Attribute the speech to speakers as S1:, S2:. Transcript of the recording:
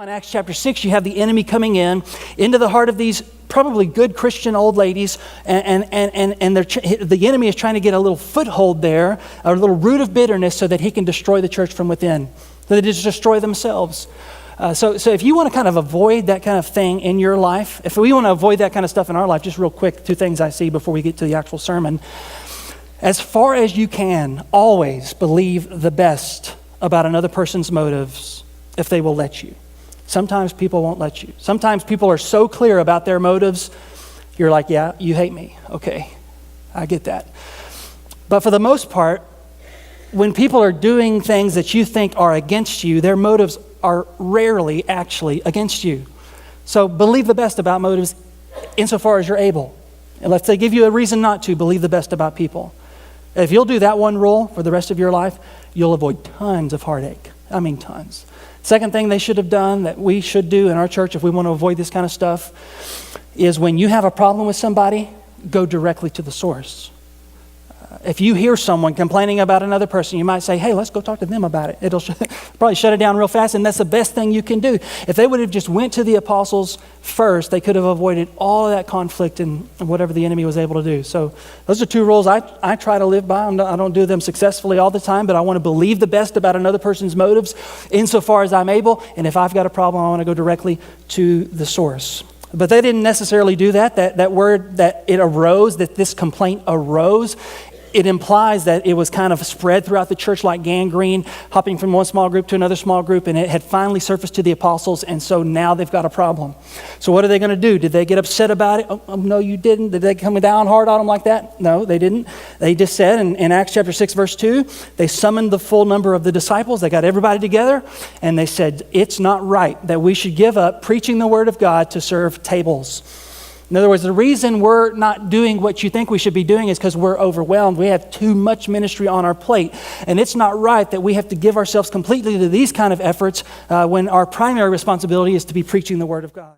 S1: in Acts chapter 6, you have the enemy coming into the heart of these probably good Christian old ladies, and the enemy is trying to get a little foothold there, a little root of bitterness, so that he can destroy the church from within, so they just destroy themselves. So if you want to kind of avoid that kind of thing in your life, if we want to avoid that kind of stuff in our life, just real quick, 2 things I see before we get to the actual sermon. As far as you can, always believe the best about another person's motives if they will let you. Sometimes people won't let you. Sometimes people are so clear about their motives, you're like, yeah, you hate me. Okay, I get that. But for the most part, when people are doing things that you think are against you, their motives are rarely actually against you. So believe the best about motives insofar as you're able. And if they give you a reason not to, believe the best about people. If you'll do that one rule for the rest of your life, you'll avoid tons of heartache. I mean, tons. Second thing they should have done, that we should do in our church if we want to avoid this kind of stuff, is when you have a problem with somebody, go directly to the source. If you hear someone complaining about another person, you might say, hey, let's go talk to them about it. It'll probably shut it down real fast, and that's the best thing you can do. If they would have just went to the apostles first, they could have avoided all of that conflict and whatever the enemy was able to do. So those are 2 rules I try to live by. I don't do them successfully all the time, but I want to believe the best about another person's motives insofar as I'm able, and if I've got a problem, I want to go directly to the source. But they didn't necessarily do that. That word that it arose, that this complaint arose, it implies that it was kind of spread throughout the church like gangrene, hopping from one small group to another small group, and it had finally surfaced to the apostles, and so now they've got a problem. So what are they going to do? Did they get upset about it? Oh, no, you didn't. Did they come down hard on them like that? No, they didn't. They just said in Acts chapter 6, verse 2, they summoned the full number of the disciples. They got everybody together, and they said, it's not right that we should give up preaching the word of God to serve tables. In other words, the reason we're not doing what you think we should be doing is because we're overwhelmed. We have too much ministry on our plate. And it's not right that we have to give ourselves completely to these kind of efforts when our primary responsibility is to be preaching the Word of God.